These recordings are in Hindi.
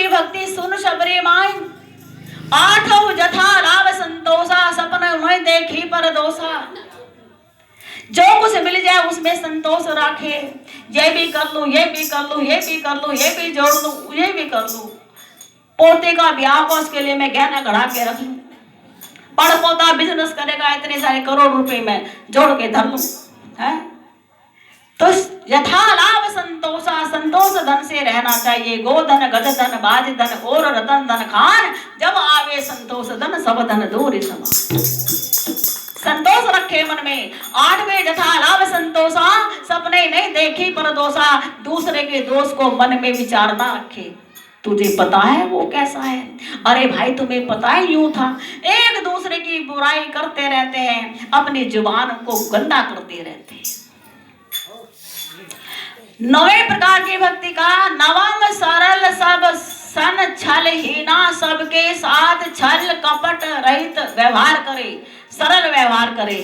की भक्ति सुन शबरी माई, आठों जथा लाभ संतोषा, सपन में देखी पर दोषा। जो कुछ मिल जाए उसमें संतोष रखे, ये भी कर लूं, ये भी कर लूं, ये भी कर लूं, ये भी जोड़ लूं, ये भी कर लूं। पोते का ब्याह को उसके लिए मैं गहना गढ़ा के रख लूं, बड़ पोता बिजनेस करेगा इतने सारे करोड़ रुपए में जोड़ के धर लूं, है? तो यथा लाभ संतोषा, संतोष धन से रहना चाहिए। गोधन गज धन बाज धन और रतन धन खान, जब आवे संतोष धन सब धन दूर समान। संतोष रखे मन में, आठवें जथा लाभ संतोषा, सपने नहीं देखी पर दोषा। दूसरे के दोष को मन में विचारना रखे, तुझे पता है वो कैसा है, अरे भाई तुम्हें पता है यूं था। एक दूसरे की बुराई करते रहते हैं, अपनी जुबान को गंदा करते रहते हैं। नवे प्रकार की भक्ति का नवम सरल सब सन छल हीना, सबके साथ छल कपट रहित व्यवहार करे, सरल व्यवहार करे।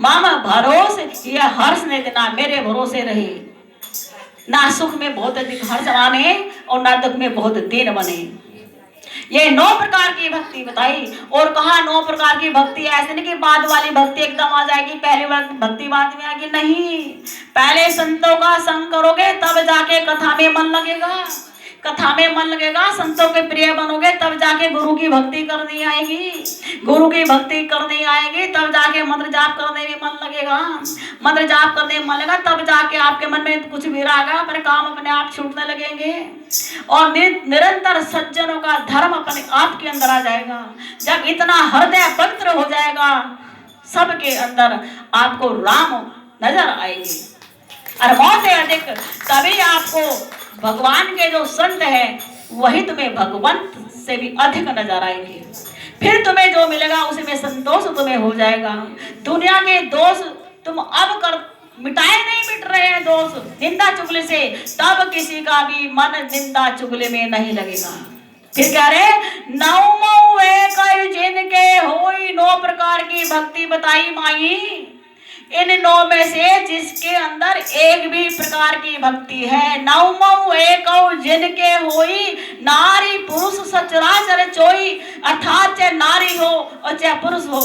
मामा भरोसे ये हर्ष ने देना, मेरे भरोसे रहे, ना सुख में बहुत अधिक हर्ष माने और ना दुख में बहुत दीन बने। ये 9 प्रकार की भक्ति बताई। और कहा 9 प्रकार की भक्ति ऐसे नहीं कि बाद वाली भक्ति एकदम आ जाएगी, पहले भक्ति बाद में आएगी, नहीं। पहले संतों का संग करोगे तब जाके कथा में मन लगेगा, कथा में मन लगेगा, संतों के प्रिय बनोगे तब जाके गुरु की भक्ति करनी आएगी, गुरु की भक्ति करनी आएगी तब जाके मंत्र जाप करने में मन लगेगा, मंत्र जाप करने में मन लगेगा तब जाके आपके मन में कुछ भी आएगा, अपने काम अपने आप छूटने लगेंगे और निरंतर सज्जनों का धर्म अपने आप के अंदर आ जाएगा। जब इतना हृदय पवित्र हो जाएगा सबके अंदर, आपको राम नजर आएंगे और मौत से अधिक, तभी आपको भगवान के जो संत हैं वही तुम्हें भगवंत से भी अधिक नजर आएंगे। फिर तुम्हें जो मिलेगा उसमें संतोष तुम्हें हो जाएगा। दुनिया के दोष तुम अब कर मिटाए नहीं, मिट रहे हैं दोष निंदा चुगली से, तब किसी का भी मन निंदा चुगली में नहीं लगेगा। फिर कह रहे नौ एक जिनके होई 9 प्रकार की भक्ति बताई माई, इन 9 में से जिसके अंदर एक भी प्रकार की भक्ति है, 9 एक जिनके होई, नारी पुरुष सचराचर चोई, अर्थात चाहे नारी हो और चाहे पुरुष हो,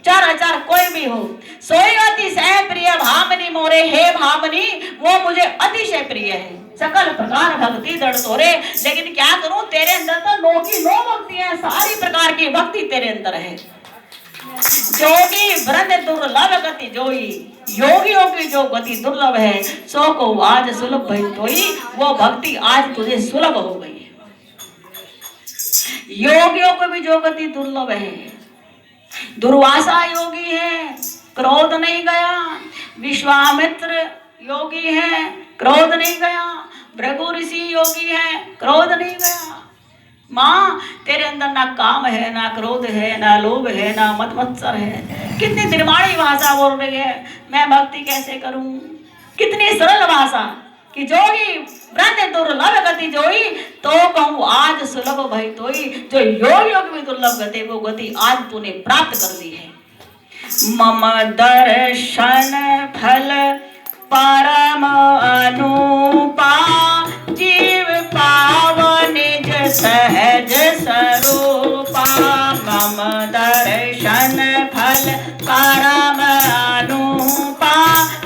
चर कोई भी हो, सोई अतिशय प्रिय भावनी मोरे, हे भावनी वो मुझे अतिशय प्रिय है। सकल प्रकार भक्ति दृढ़ तोरे, लेकिन क्या करूं तेरे अंदर तो 9 की 9 भक्ति है, सारी प्रकार की भक्ति तेरे अंदर है। जोगी व्रत दुर्लभ गति जोई, योगियों की जो गति दुर्लभ है सो को आज सुलभ भई तोई, वो भक्ति आज तुझे सुलभ हो गई है। योगियों को भी जो गति दुर्लभ है, दुर्वासा योगी है, क्रोध नहीं गया, विश्वामित्र योगी है, क्रोध नहीं गया, भृगु ऋषि योगी है, क्रोध नहीं गया। माँ तेरे अंदर ना काम है, ना क्रोध है, ना लोभ है, ना मत मत्सर है। कितनी निर्माणी भाषा बोल रही है, मैं भक्ति कैसे करूं, कितनी सरल भाषा कि जोगी व्रत दुर्लभ गति जोई, तो कहूँ आज सुलभ भई तोई। जो योगियों की दुर्लभ गति वो गति आज तूने प्राप्त कर ली है। मम दर्शन फल परम अनुपा, जीव पावन निज सहज स्वरूपा। मम दर्शन फल परम अनुपा,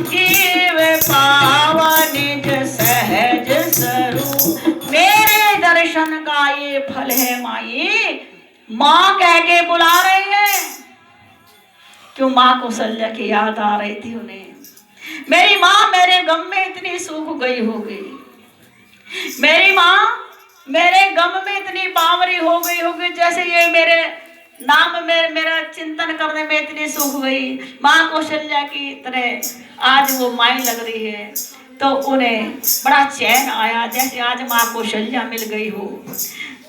जीव पावन निज सहज स्वरूप। मेरे दर्शन का ये फल है माई। माँ कह के बुला रही है, क्यों माँ कौशल्या की याद आ रही थी उन्हें। मेरी माँ मेरे गम में इतनी सूख गई होगी, मेरी माँ मेरे गम में इतनी बावरी हो गई होगी, जैसे ये मेरे नाम में मेरा चिंतन करने में इतनी सूख गई। माँ कौशल्या की तरह आज वो माई लग रही है, तो उन्हें बड़ा चैन आया, जैसे आज माँ कौशल्या मिल गई हो।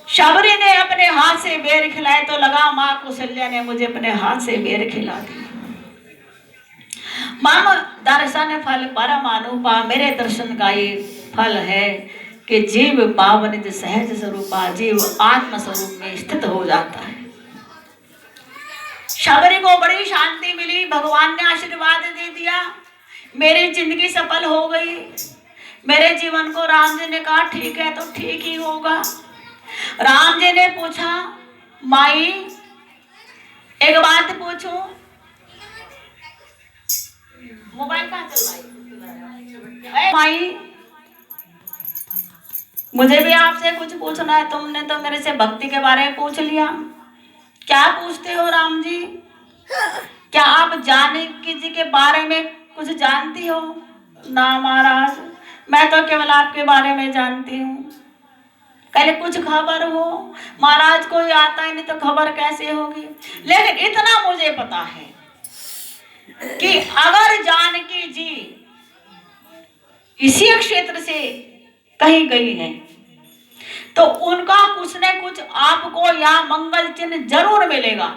शबरी ने अपने हाथ से बेर खिलाए तो लगा माँ कौशल्या ने मुझे अपने हाथ से बेर खिला दी। माम दर्शन फल परम अनुपा, मेरे दर्शन का ये फल है कि जीव पावन सहज स्वरूपा, जीव आत्म स्वरूप में स्थित हो जाता है। शबरी को बड़ी शांति मिली, भगवान ने आशीर्वाद दे दिया, मेरी जिंदगी सफल हो गई। मेरे जीवन को राम जी ने कहा ठीक है तो ठीक ही होगा। राम जी ने पूछा, माई एक बात पूछूं? मोबाइल कहाँ चल रहा है? माई मुझे भी आपसे कुछ पूछना है। तुमने तो मेरे से भक्ति के बारे में पूछ लिया। क्या पूछते हो राम जी? क्या आप जानकी जी के बारे में कुछ जानती हो? ना महाराज, मैं तो केवल आपके बारे में जानती हूँ। पहले कुछ खबर हो? महाराज कोई आता ही नहीं तो खबर कैसे होगी? लेकिन इतना मुझे पता है कि अगर जानकी जी इसी क्षेत्र से कहीं गई है तो उनका कुछ न कुछ आपको यहाँ मंगल चिन्ह जरूर मिलेगा।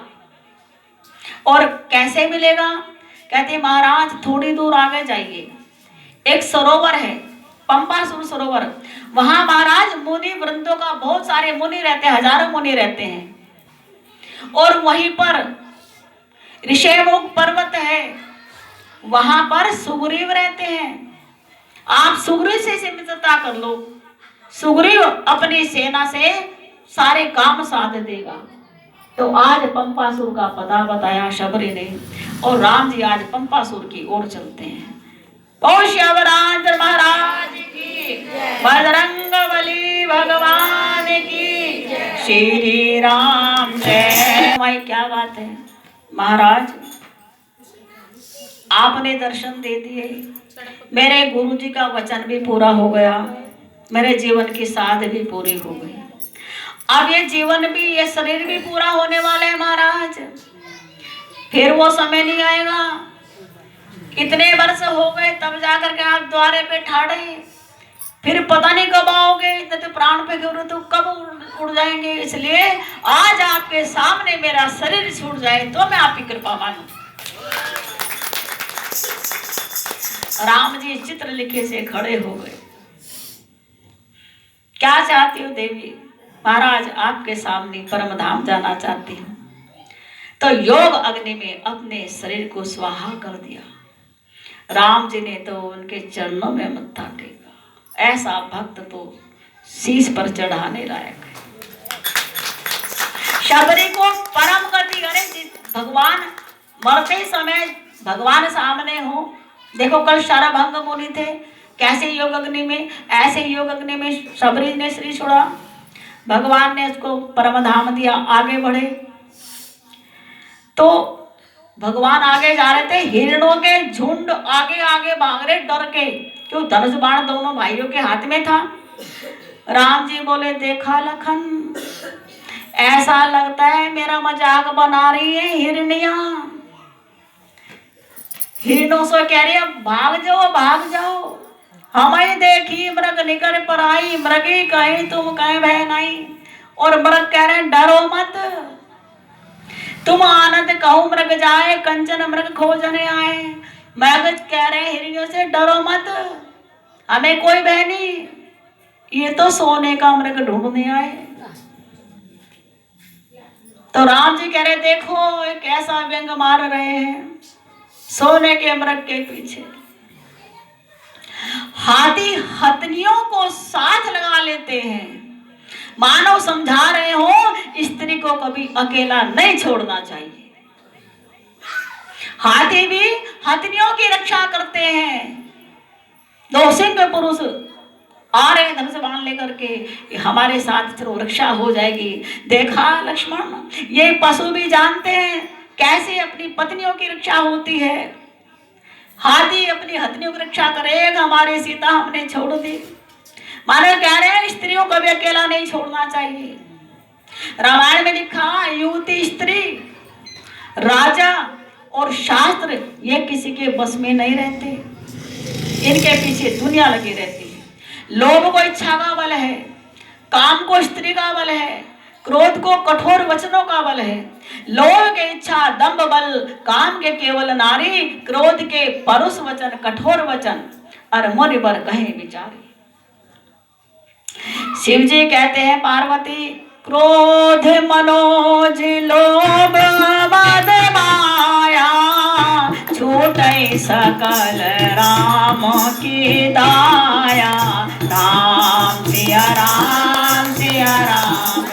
और कैसे मिलेगा? कहते महाराज थोड़ी दूर आगे जाइए, एक सरोवर है, पंपासुर सरोवर। वहां महाराज मुनि वृंदों का बहुत सारे मुनि रहते हैं, हजारों मुनि रहते हैं। और वहीं पर ऋषिमुख पर्वत है, वहां पर सुग्रीव रहते हैं। आप सुग्रीव से मित्रता कर लो, सुग्रीव अपनी सेना से सारे काम साध देगा। तो आज पंपासुर का पता बताया शबरी ने, और राम जी आज पंपासुर की ओर चलते हैं। शिवराज महाराज की, बजरंगबली भगवान की, श्री राम जय। भाई क्या बात है महाराज, आपने दर्शन दे दिए, मेरे गुरु जी का वचन भी पूरा हो गया, मेरे जीवन की साध भी पूरी हो गई। अब ये जीवन भी, ये शरीर भी पूरा होने वाला है महाराज। फिर वो समय नहीं आएगा। कितने वर्ष हो गए तब जाकर के आप द्वारे पे ठाड़े, फिर पता नहीं कब आओगे। इतने तो प्राण पे गिरो तो कब उड़ जाएंगे। इसलिए आज आपके सामने मेरा शरीर छूट जाए तो मैं आपकी कृपा मानूं। राम जी चित्र लिखे से खड़े हो गए। क्या चाहती हो देवी? महाराज आपके सामने परम धाम जाना चाहती हूँ। तो योग अग्नि में अपने शरीर को स्वाहा कर दिया। राम जी ने तो उनके चरणों में मत्था टेका। ऐसा भक्त तो शीश पर चढ़ाने लायक है। शबरी को परम गति। अरे भगवान मरते समय भगवान सामने हो। देखो कल शारभंग मुनि थे, कैसे योग अग्नि में, ऐसे योग अग्नि में शबरी ने श्री छोड़ा। भगवान ने उसको परम धाम दिया, आगे बढ़े। तो भगवान आगे जा रहे थे, हिरणों के झुंड आगे आगे भाग रहे डर के, क्यों धनुष बाण दोनों भाइयों के हाथ में था। राम जी बोले, देखा लखन, ऐसा लगता है मेरा मजाक बना रही है हिरनियां। हिरणों से कह रही है भाग जाओ भाग जाओ, हमें देखी मृग निकल पर आई, मृगी कहीं तुम कहीं बहन आई। और मृग कह रहे डरो मत, तुम आनंद कहूं मृग जाए, कंचन मृग खोजने आए। मृग कह रहे हिरणियों से डरो मत, हमें कोई बहनी, ये तो सोने का मृग ढूंढने आए। तो राम जी कह रहे देखो एक ऐसा व्यंग मार रहे हैं सोने के मृग के पीछे। हाथी हथनियों को साथ लगा लेते हैं, मानव समझा रहे हो स्त्री को कभी अकेला नहीं छोड़ना चाहिए। हाथी भी हथनियों की रक्षा करते हैं। दो सिंह पुरुष आ रहे धनुष बाण लेकर के, हमारे साथ चलो रक्षा हो जाएगी। देखा लक्ष्मण, ये पशु भी जानते हैं कैसे अपनी पत्नियों की रक्षा होती है। हाथी अपनी हथनियों की रक्षा करेगा, हमारी सीता हमने छोड़ दी। मानो कह रहे हैं स्त्रियों को भी अकेला नहीं छोड़ना चाहिए। रामायण में लिखा युवती, स्त्री, राजा और शास्त्र ये किसी के बस में नहीं रहते, इनके पीछे दुनिया लगी रहती है। लोभ को इच्छा का बल है, काम को स्त्री का बल है, क्रोध को कठोर वचनों का बल है। लोभ के इच्छा दंभ बल, काम के केवल नारी, क्रोध के परुष वचन कठोर वचन, और मन पर कहे विचारी। शिव जी कहते हैं पार्वती, क्रोध मनोज लोभ मद माया, छूटे सकल राम की दाया। राम सिया राम सिया राम।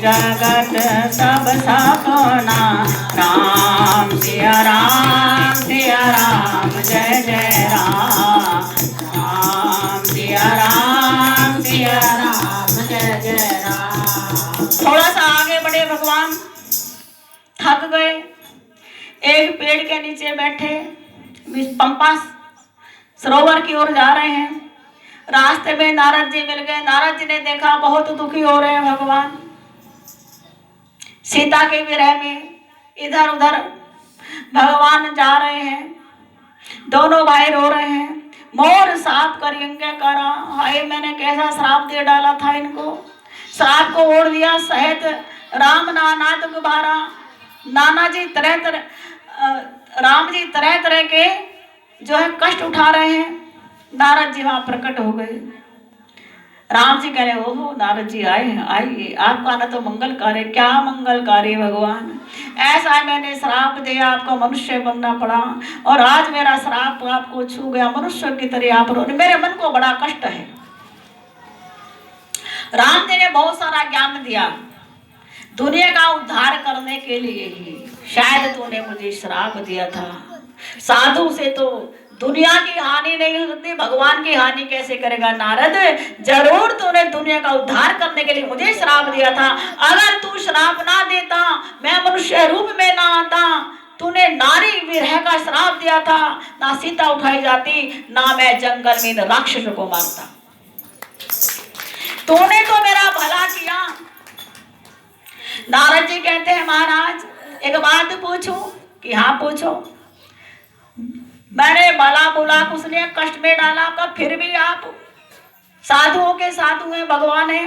जगत सब सपना। राम सिया राम जय जय राम। राम सिया राम जय जय राम। थोड़ा सा आगे बढ़े भगवान, थक गए, एक पेड़ के नीचे बैठे, पंपा सरोवर की ओर जा रहे हैं। रास्ते में नारद जी मिल गए। नारद जी ने देखा बहुत दुखी हो रहे हैं भगवान, सीता के विरह में इधर उधर भगवान जा रहे हैं। दोनों भाई रो रहे हैं। मोर साप कर यज्ञ करा, हाय मैंने कैसा श्राप दे डाला था इनको, श्राप को ओढ़ दिया सहित राम नानाद गुबारा। नाना जी तरह तरह राम जी तरह तरह के जो है कष्ट उठा रहे हैं। नारद जी वहां प्रकट हो गए। राम जी कह रहे ओहो नारद जी आए हैं, आइए, आपका आना तो मंगल कार्य। क्या मंगल कार्य भगवान, ऐसा मैंने श्राप दिया, आपको मनुष्य बनना पड़ा और आज मेरा श्राप आपको छू गया, मनुष्य की तरह आप रो रहे, मेरे मन को बड़ा कष्ट है। राम जी ने बहुत सारा ज्ञान दिया, दुनिया का उद्धार करने के लिए ही शायद तूने मुझे श्राप दिया था। साधु से तो दुनिया की हानि नहीं होती, भगवान की हानि कैसे करेगा नारद। जरूर तूने दुनिया का उद्धार करने के लिए मुझे श्राप दिया था। अगर तू श्राप ना देता, मैं मनुष्य रूप में ना आता, तूने नारी विरह का श्राप दिया था, ना सीता उठाई जाती, ना मैं जंगल में राक्षसों को मारता। तूने तो मेरा भला किया। नारद जी कहते हैं महाराज एक बात पूछूं? कि हाँ पूछो। मैंने भला बुला कुछ ने कष्ट में डाला आपका, फिर भी आप साधुओं के साधु हैं, भगवान है।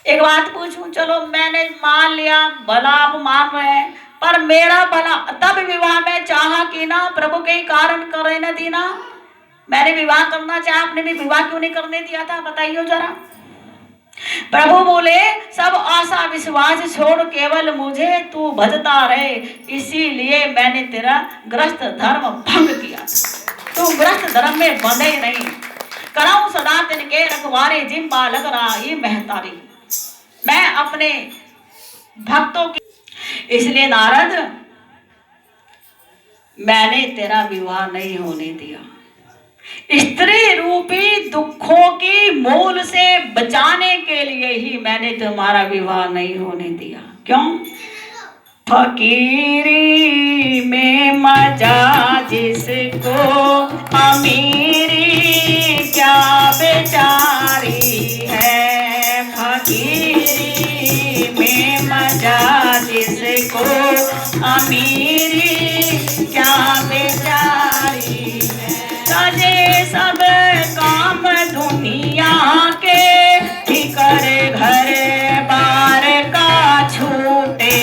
एक बात पूछूं? चलो मैंने मान लिया, भला आप मान रहे हैं, पर मेरा भला तब विवाह में चाहा कि ना प्रभु के कारण करे न दीना। मैंने विवाह करना चाहा, आपने भी विवाह क्यों नहीं करने दिया था, बताइए जरा। प्रभु बोले सब आशा विश्वास छोड़ केवल मुझे तू भजता रहे, इसीलिए मैंने तेरा गृहस्थ धर्म भंग किया। तू गृहस्थ धर्म में बंधे नहीं, कराऊं सदा तिनके रखवारे जिम बालक राही महतारी। मैं अपने भक्तों की, इसलिए नारद मैंने तेरा विवाह नहीं होने दिया। स्त्री रूपी दुखों की मूल से बचाने के लिए ही मैंने तुम्हारा विवाह नहीं होने दिया। क्यों? फकीरी में मजा जिसको, अमीरी क्या बेचारी है। फकीरी में मजा जिसको, अमीरी क्या बेचारी है। सजे सब काम दुनिया के, ठिकर घर बार का छूटे।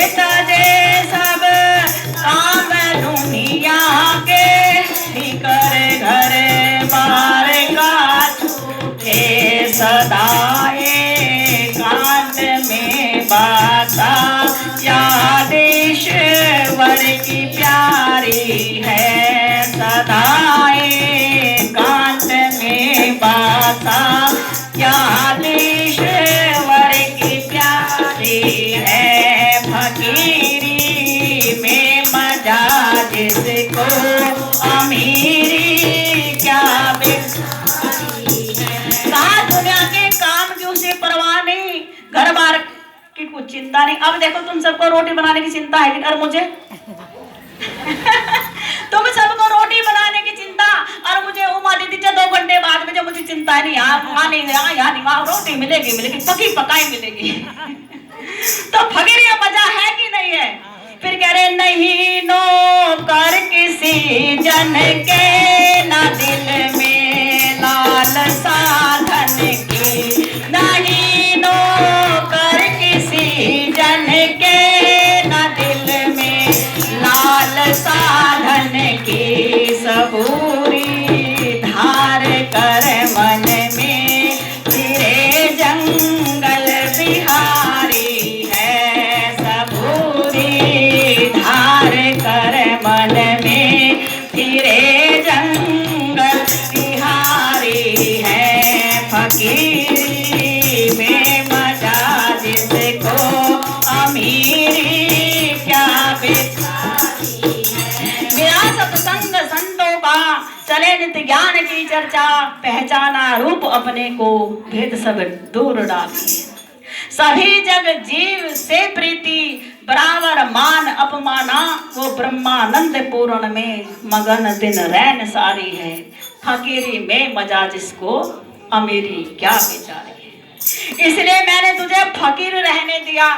सजे सब काम दुनिया के, ठिकर घर बार का छूटे। सदाए कांत में बाता याद ईश्वर की प्यारी है। सदाए कांत में बाता याद ईश्वर की प्यारी है। फकीरी में मजा जिसको, अमीरी क्या बेचारी है। कहा दुनिया के काम की उसे परवाह नहीं, घर बार की कुछ चिंता नहीं। अब देखो तुम सबको रोटी बनाने की चिंता है, और मुझे तुम सबको रोटी बनाने की चिंता, और मुझे उमा दीदी 2 घंटे बाद में जो मुझे चिंता नहीं, यहाँ नहीं यहाँ नहीं वहाँ रोटी मिलेगी, पकी पकाई मिलेगी। तो फकीरी मजा है कि नहीं है? फिर कह रहे नहीं नौकर किसी जन के, ना दिल में लालसा धन की। नहीं नौकर किसी जन के, ना दिल में लालसा धन की। सबूरी धार कर मन में फिरे जंगल बिहारी है। सबूरी धार कर मन में फिरे जंगल बिहारी है। फकीरी में मजा चले नित्य ज्ञान की चर्चा, पहचाना रूप अपने को, भेद सब दूर डालिए। सभी जग जीव से प्रीति, बराबर मान अपमाना, वो ब्रह्मानंद पूर्ण में मगन दिन रैन सारी है। फकीरी में मजा जिसको, अमीरी क्या बेचारी है। इसलिए मैंने तुझे फकीर रहने दिया।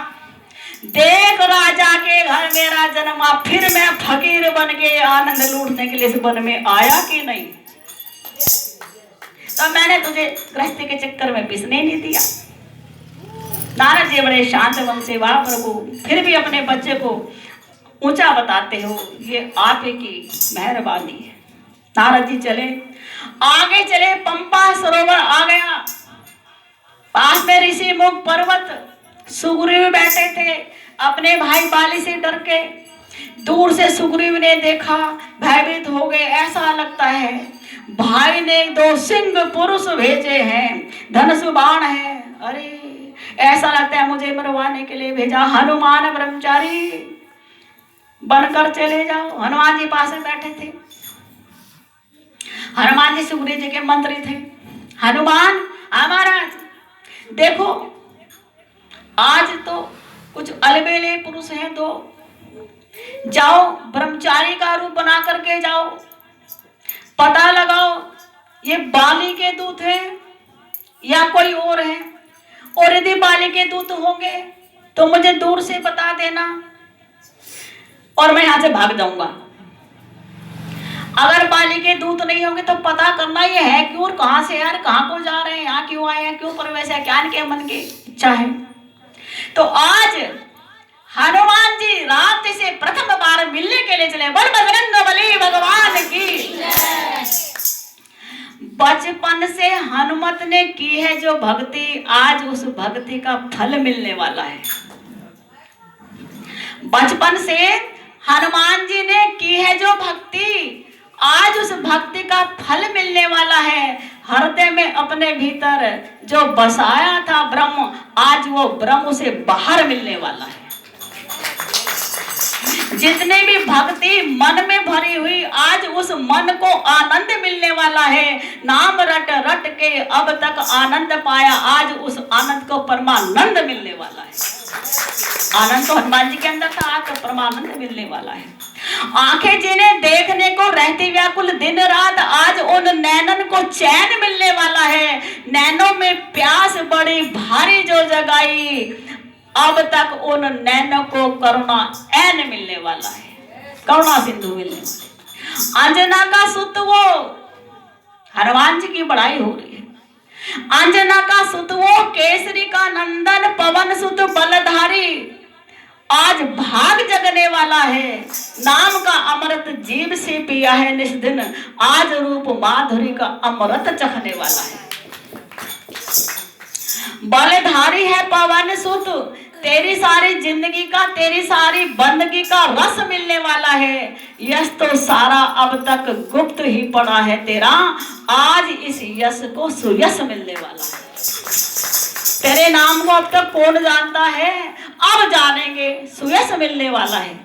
देख राजा के घर मेरा जन्मा, फिर मैं फकीर बन के आनंद लूटने के लिए इस वन में आया कि नहीं। तो मैंने तुझे गृहस्थी के चक्कर में पिसने नहीं दिया। नारद जी बड़े शांत मन से, वाह प्रभु, फिर भी अपने बच्चे को ऊंचा बताते हो, ये आप की मेहरबानी है। नारद जी चले, आगे चले, पंपा सरोवर आ गया। पास में ऋषि मुख पर्वत, सुग्रीव बैठे थे अपने भाई बाली से डर के। दूर से सुग्रीव ने देखा, भयभीत हो गए। ऐसा लगता है भाई ने 2 सिंह पुरुष भेजे हैं, धनुष बाण है। अरे ऐसा लगता है मुझे मरवाने के लिए भेजा। हनुमान ब्रह्मचारी बनकर चले जाओ। हनुमान जी पास में बैठे थे। हनुमान जी सुग्रीव जी के मंत्री थे। हनुमान, महाराज देखो, आज तो कुछ अलबेले पुरुष हैं, 2 जाओ, ब्रह्मचारी का रूप बना करके जाओ, पता लगाओ ये बाली के दूत हैं या कोई और है। और यदि बाली के दूत होंगे तो मुझे दूर से बता देना और मैं यहां से भाग जाऊंगा। अगर बाली के दूत नहीं होंगे तो पता करना ये है क्यों और कहां से यार, कहां को जा रहे हैं, यहाँ क्यों आए हैं, क्यों प्रवेश है, क्या इनके मन की इच्छा है। तो आज हनुमान जी रात से प्रथम बार मिलने के लिए चले। बल बजरंगबली भगवान की। बचपन से हनुमत ने की है जो भक्ति, आज उस भक्ति का फल मिलने वाला है। बचपन से हनुमान जी ने की है जो भक्ति, आज उस भक्ति का फल मिलने वाला है। हृदय में अपने भीतर जो बसाया था ब्रह्म, आज वो ब्रह्म से बाहर मिलने वाला है। जितने भी भक्ति मन में भरी हुई, आज उस मन को आनंद मिलने वाला है। नाम रट रट के अब तक आनंद पाया, आज उस आनंद को परमानंद मिलने वाला है। आनंद तो हनुमान जी के अंदर था, आज तो परमानंद मिलने वाला है। आंखें जिन्हें देखने को रहती व्याकुल दिन रात, आज उन नैनन को चैन मिलने वाला है। नैनों में प्यास बड़ी भारी जो जगाई, अब तक उन नैनों को करुणा ऐन मिलने वाला है, करुणा सिंधु मिलने वाला। अंजना का सुत, वो हनुमान जी की बड़ाई हो रही है। अंजना का सुत वो, केसरी का नंदन, पवन सुत बलधारी, आज भाग जगने वाला है। नाम का अमृत जीव से पिया है निस दिन, आज रूप माधुरी का अमृत चखने वाला है। बलधारी है पवन सुत, तेरी सारी जिंदगी का, तेरी सारी बंदगी का रस मिलने वाला है। यश तो सारा अब तक गुप्त ही पड़ा है तेरा, आज इस यश को सुयश मिलने वाला है। तेरे नाम को अब तक कौन जानता है, अब जानेंगे, सुयश मिलने वाला है।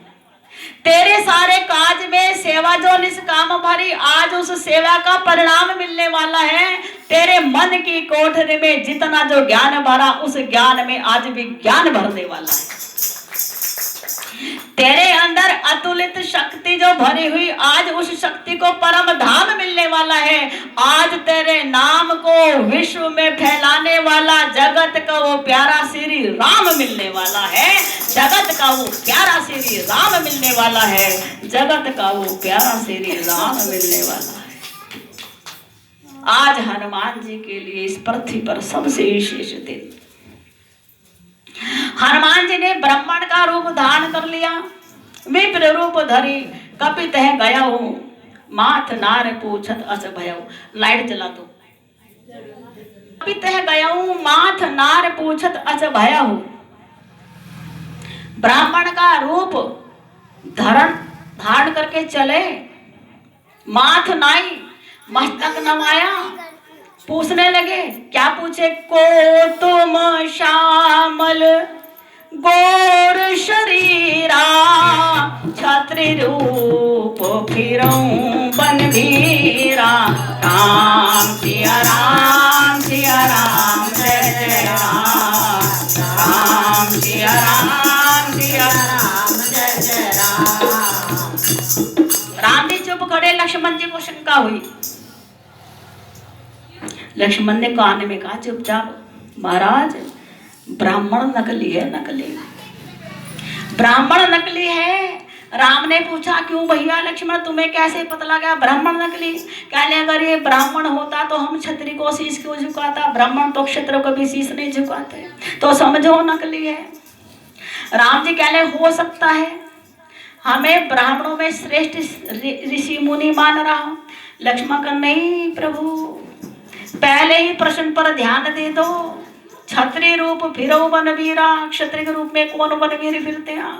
तेरे सारे काज में सेवा जो निष्काम भरी, आज उस सेवा का परिणाम मिलने वाला है। तेरे मन की कोठरी में जितना जो ज्ञान भरा, उस ज्ञान में आज भी ज्ञान भरने वाला है। तेरे अंदर अतुलित शक्ति जो भरी हुई, आज उस शक्ति को परम धाम मिलने वाला है। आज तेरे नाम को विश्व में फैलाने वाला जगत का वो प्यारा श्री राम मिलने वाला है। जगत का वो प्यारा श्री राम मिलने वाला है। जगत का वो प्यारा श्री राम मिलने वाला है। आज हनुमान जी के लिए इस पृथ्वी पर सबसे विशेष दिन। हनुमान जी ने ब्राह्मण का रूप धारण कर लिया, विप्र रूप धरी, कपित है गया हूं, माथ नार पूछत अस भयऊ। लाइट जला दो। कपित है गया हूं, माथ नार पूछत अस भयऊ। ब्राह्मण का रूप धारण करके चले, माथ नाई, मस्तक नवाया, पूछने लगे। क्या पूछे? को तुम श्यामल गोर शरीरा, छात्री रूप फिरऊं बन भीरा। राम सिया राम जय जय राम। राम सिया राम जय जय राम। राम जी चुप खड़े, लक्ष्मण जी को शंका हुई। लक्ष्मण ने कान में कहा, चुपचाप महाराज, ब्राह्मण नकली है, नकली ब्राह्मण नकली है। राम ने पूछा, क्यों भैया लक्ष्मण, तुम्हें कैसे पता लगा ब्राह्मण नकली? कहने अगर ये ब्राह्मण होता तो हम क्षत्रिय को शीश क्यों झुकाता? ब्राह्मण तो क्षत्रिय को भी शीश नहीं झुकाते, तो समझो नकली है। राम जी कहने हो सकता है, हमें ब्राह्मणों में श्रेष्ठ ऋषि मुनि मान रहा। लक्ष्मण का नहीं प्रभु, पहले ही प्रश्न पर ध्यान दे दो। क्षत्रिय रूप फिरो वनवीरा, क्षत्रिय के रूप में कौन वनवीर फिरते हैं?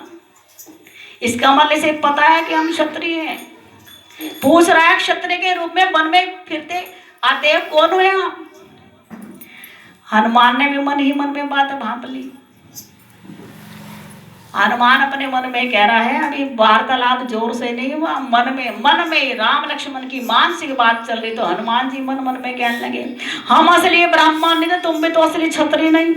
इसका मतलब इसे पता है कि हम क्षत्रिय हैं। पूछ रहा है क्षत्रिय के रूप में वन में फिरते आते कौन है हम? हनुमान ने भी मन ही मन में बात भांप ली। हनुमान अपने मन में कह रहा है, अभी वार्तालाप जोर से नहीं हुआ, मन में राम लक्ष्मण की मानसिक बात चल रही। तो हनुमान जी मन मन में कहने लगे, हम असली ब्राह्मण नहीं, तुम भी तो असली क्षत्रिय नहीं।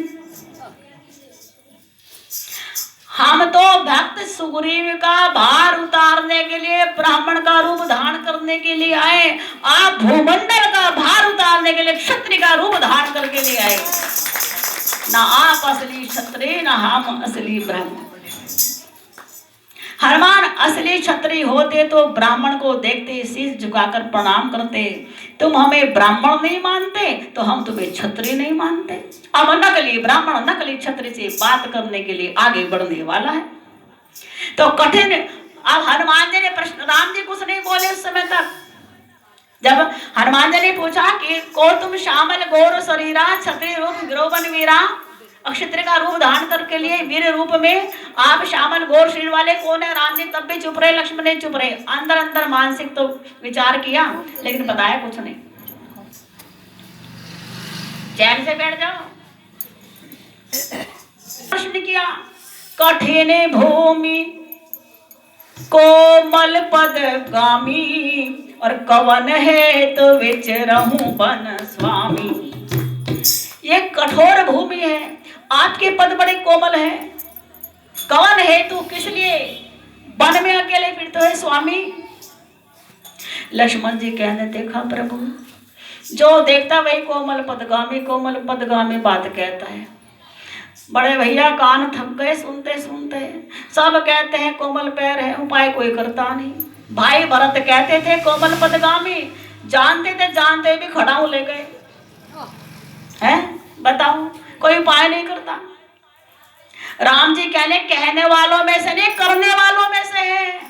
हम तो भक्त सुग्रीव का भार उतारने के लिए ब्राह्मण का रूप धारण करने के लिए आए, आप भूमंडल का भार उतारने के लिए क्षत्रिय का रूप धारण करके लिए आए। ना आप असली क्षत्रिय, ना हम असली ब्राह्मण। हनुमान असली क्षत्रिय होते तो ब्राह्मण को देखते शीश झुकाकर प्रणाम करते। तुम हमें ब्राह्मण नहीं मानते तो हम तुम्हें क्षत्रिय नहीं मानते। अब नकली ब्राह्मण नकली क्षत्रिय से बात करने के लिए आगे बढ़ने वाला है। तो कठिन, अब हनुमान जी ने प्रश्न, राम जी कुछ नहीं बोले उस समय तक। जब हनुमान जी ने पूछा कि को तुम श्यामल गौर शरीरा, क्षत्रिय रूप गिरोवन वीरा, अक्षत्रिय का रूप धारण करके लिए वीर रूप में आप श्यामल गौर शरीर वाले कौन है? राम जी तब भी चुप रहे, लक्ष्मण ने चुप रहे। अंदर अंदर मानसिक तो विचार किया, लेकिन बताया कुछ नहीं। चैन से बैठ जाओ। प्रश्न किया, कठिन भूमि कोमल पद गामी, और कवन है तो विचरहूं वन स्वामी। ये कठोर भूमि है, आपके पद बड़े कोमल हैं, कवन हेतु किस लिए वन में अकेले फिरते हो स्वामी? लक्ष्मण जी कहने, देखा प्रभु, जो देखता वही कोमल पदगामी बात कहता है। बड़े भैया कान थक गए सुनते सुनते, सब कहते हैं कोमल पैर है, उपाय कोई करता नहीं। भाई भरत कहते थे कोमल पदगामी, जानते भी खड़ाऊ ले गए हैं। बताओ, कोई उपाय नहीं करता। राम जी कहने वालों में से नहीं, करने वालों में से है।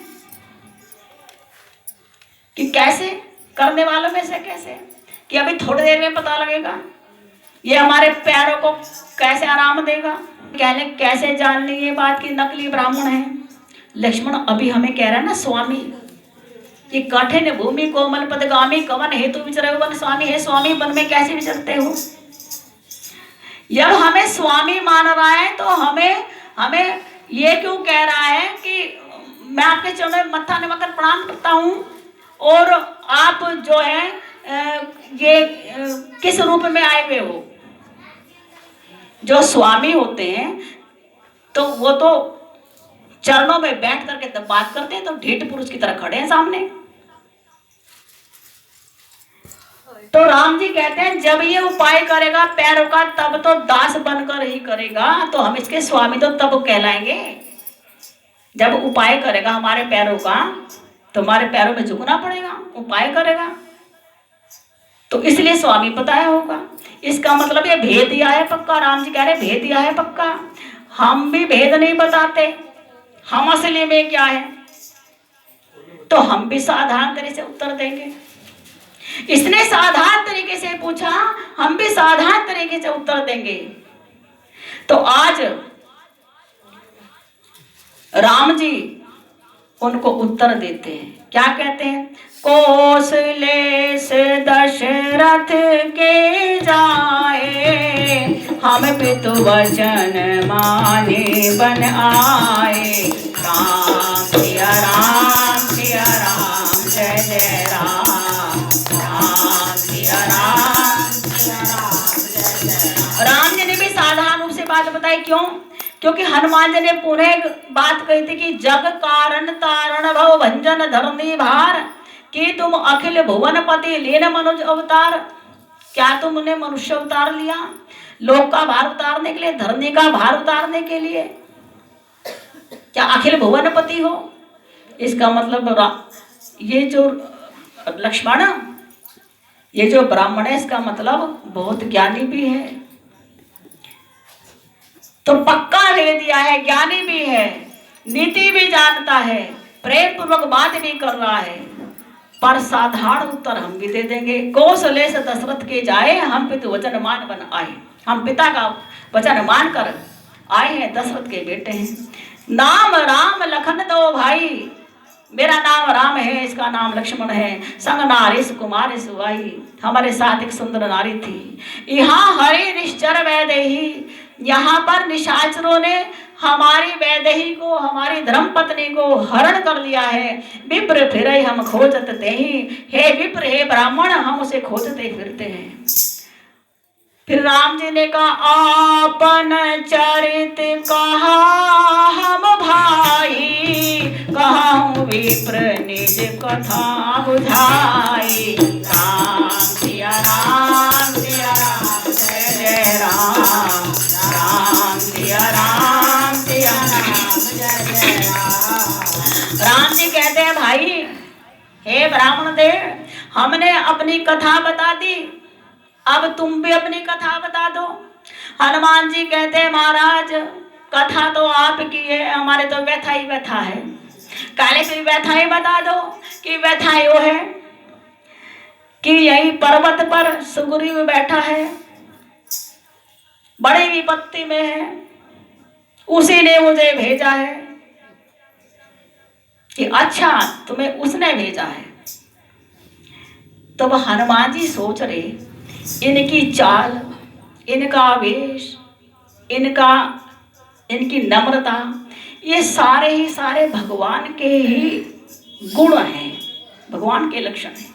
कि कैसे? करने वालों में से कैसे? कि अभी थोड़ी देर में पता लगेगा, ये हमारे पैरों को कैसे आराम देगा। कैसे जान ली ये बात कि नकली ब्राह्मण है? लक्ष्मण अभी हमें कह रहा है ना स्वामी, कि कठिन भूमि कोमल पदगामी, कवन हेतु विचरे वन स्वामी। है स्वामी, वन में कैसे विचरते हो? जब हमें स्वामी मान रहा है तो हमें ये क्यों कह रहा है कि मैं आपके चरणों में मत्था नमकर प्रणाम करता हूँ, और आप जो है ये किस रूप में आए हुए हो? जो स्वामी होते हैं तो वो तो चरणों में बैठ करके तब बात करते हैं, तो ढीठ पुरुष की तरह खड़े हैं सामने। तो राम जी कहते हैं जब ये उपाय करेगा पैरों का, तब तो दास बनकर ही करेगा, तो हम इसके स्वामी तो तब कहलाएंगे जब उपाय करेगा हमारे पैरों का, तो हमारे पैरों में झुकना पड़ेगा, उपाय करेगा तो इसलिए स्वामी बताया होगा। इसका मतलब ये भेद दिया है पक्का। राम जी कह रहे भेद दिया है पक्का। हम भी भेद नहीं बताते, हम असली में क्या है, तो हम भी साधारण तरीके से उत्तर देंगे। इसने साधारण तरीके से पूछा, हम भी साधारण तरीके से उत्तर देंगे। तो आज राम जी उनको उत्तर देते हैं, क्या कहते हैं? कौशले से दशरथ के जाए, हम पितु वचन माने बन आए। राम सिया राम जय जय राम। राम जी ने भी साधारण रूप से बात बताई। क्यों? क्योंकि हनुमान जी ने पुनः एक बात कही थी कि जग कारण तारण भव भंजन धरनी भार, कि तुम अखिल भुवन पति लीन मनुज अवतार। क्या तुमने मनुष्य अवतार लिया लोक का भार उतारने के लिए, धरनी का भार उतारने के लिए? क्या अखिल भुवन पति हो? इसका मतलब ये जो लक्ष्मण, ये जो ब्राह्मण है, इसका मतलब बहुत ज्ञानी भी है। तो पक्का ले दिया है, ज्ञानी भी है, नीति भी जानता है, प्रेम पूर्वक बात भी कर रहा है। पर साधारण उत्तर हम भी दे देंगे। कौशले से दशरथ के जाए, हम पितु वचन मान बन आए। हम पिता का वचन मान कर आए हैं, दशरथ के बेटे हैं। नाम राम लखन दो भाई, मेरा नाम राम है, इसका नाम लक्ष्मण है। संग नारेश कुमार सुवाई, हमारे साथ एक सुंदर नारी थी। यहाँ हरि निश्चर वैदेही, यहाँ पर निशाचरों ने हमारी वैदेही को, हमारी धर्म पत्नी को हरण कर लिया है। विप्र फिरे हम खोजत तेहि, हे विप्र हे ब्राह्मण, हम उसे खोजते फिरते हैं। फिर राम जी ने कहा, आपन चरित कहा हम भाई, कहूँ विप्र निज कथा बुझाई। राम सिया राम सिया राम, जय जय राम। राम सिया राम सिया राम, जय जय राम। राम जी कहते हैं, भाई हे ब्राह्मण देव, हमने अपनी कथा बता दी, अब तुम भी अपनी कथा बता दो। हनुमान जी कहते हैं, महाराज कथा तो आपकी है, हमारे तो व्यथा ही व्यथा है। काले की व्यथा ही बता दो कि व्यथा यो है कि यही पर्वत पर सुग्रीव बैठा है, बड़ी विपत्ति में है, उसी ने मुझे भेजा है। कि अच्छा, तुम्हें उसने भेजा है? तो वह हनुमान जी सोच रहे, इनकी चाल, इनका आवेश, इनकी नम्रता, ये सारे ही सारे भगवान के ही गुण हैं, भगवान के लक्षण हैं।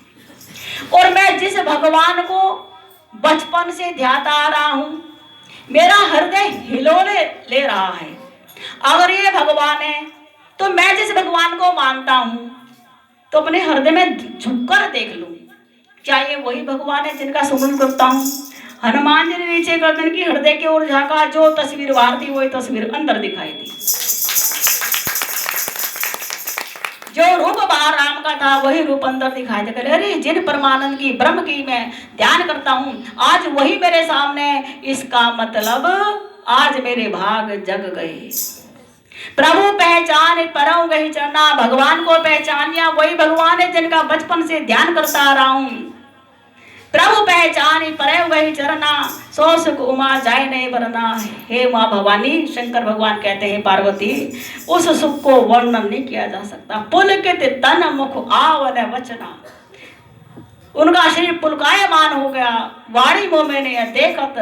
और मैं जिस भगवान को बचपन से ध्याता आ रहा हूं, मेरा हृदय हिलोले ले रहा है। अगर ये भगवान है तो मैं जिस भगवान को मानता हूं, तो अपने हृदय में झुककर देख लूं, क्या ये वही भगवान है जिनका सुमरन करता हूं? हनुमान जी ने नीचे गर्दन की हृदय की ओर झांका, जो तस्वीर बाहर थी वही तस्वीर अंदर दिखाई दी। जो रूप बाहर राम का था वही रूप अंदर दिखाई दे। अरे जिन परमानंद की, ब्रह्म की मैं ध्यान करता हूं, आज वही मेरे सामने। इसका मतलब आज मेरे भाग जग गए। प्रभु पहचान परम गही चरना, भगवान को पहचान लिया, वही भगवान है जिनका बचपन से ध्यान करता आ रहा हूं। प्रभु पहचान परम गही चरना, सो सुख उमा जाए नहीं बरना। हे माँ भवानी, शंकर भगवान कहते हैं पार्वती, उस सुख को वर्णन नहीं किया जा सकता। पुलकित तन मुख आवन वचना, उनका शरीर पुलकायमान हो गया। वाणी मोह मैंने देखत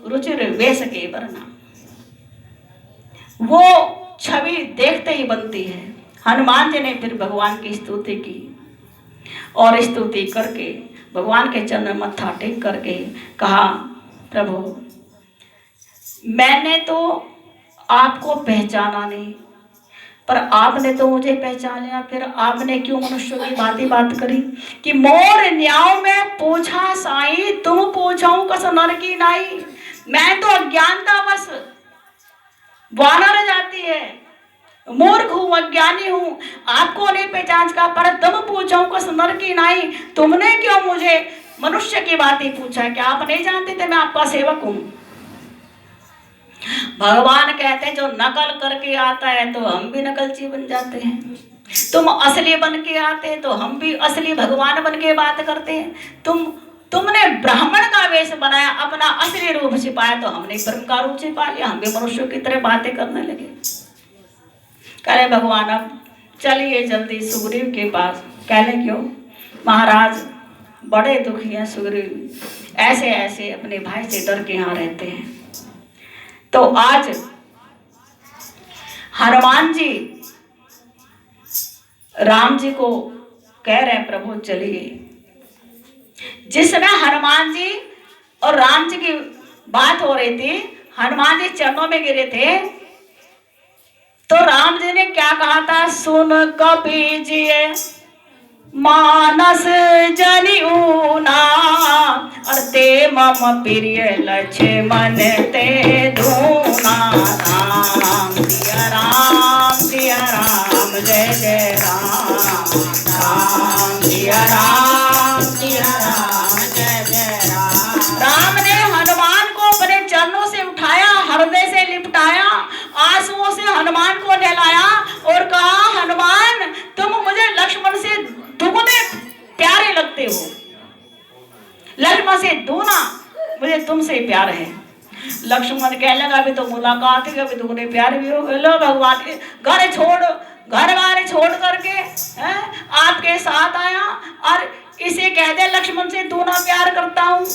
रुचिर वेश के बरना, वो छवि देखते ही बनती है। हनुमान जी ने फिर भगवान की स्तुति की, और स्तुति करके भगवान के चरण में मत्था टेक करके कहा, प्रभु मैंने तो आपको पहचाना नहीं, पर आपने तो मुझे पहचान लिया। फिर आपने क्यों मनुष्यों की बात करी कि मोर न्याव में पूछा साई, तुम पूछाऊं कस नर की नाई। मैं तो अज्ञानता बस वानर जाती है, मूर्ख हूं, अज्ञानी हूं, आपको नहीं पहचान का, पर तुम पूछो कस नर की नाई। तुमने क्यों मुझे मनुष्य की बात ही पूछा? क्या आप नहीं जानते थे मैं आपका सेवक हूं? भगवान कहते हैं, जो नकल करके आता है तो हम भी नकलची बन जाते हैं। तुम असली बन के आते हैं तो हम भी असली भगवान बन के बात करते हैं। तुमने ब्राह्मण का वेश बनाया, अपना असली रूप छिपाया, तो हमने ब्रह्म का रूप छिपा लिया, हम भी मनुष्यों की तरह बातें करने लगे। कहे भगवान अब चलिए जल्दी सुग्रीव के पास। कहले क्यों? महाराज बड़े दुखी हैं सुग्रीव, ऐसे ऐसे अपने भाई से डर के यहाँ रहते हैं। तो आज हनुमान जी राम जी को कह रहे हैं, प्रभु चलिए। जिस समय हनुमान जी और राम जी की बात हो रही थी, हनुमान जी चरणों में गिरे थे, तो राम जी ने क्या कहा था, सुन कपीजिए मानस जनिऊना, और ते मम प्रिय लक्ष्मण ते धूना। राम जय जय राम, राम सिया राम जय जय राम। राम ने हनुमान को अपने चरणों से उठाया, हृदय से लिपटाया, आंसुओं से हनुमान को नहलाया और कहा, हनुमान तुम मुझे लक्ष्मण से दुगने प्यारे लगते हो, लक्ष्मण से दूना मुझे तुमसे प्यार है। लक्ष्मण कहने लगा, अभी तो मुलाकात है, अभी दुगने प्यार भी हो गए। लो भगवान के घर बार छोड़ करके आपके साथ आया और इसे कह दे लक्ष्मण से दूना प्यार करता हूँ।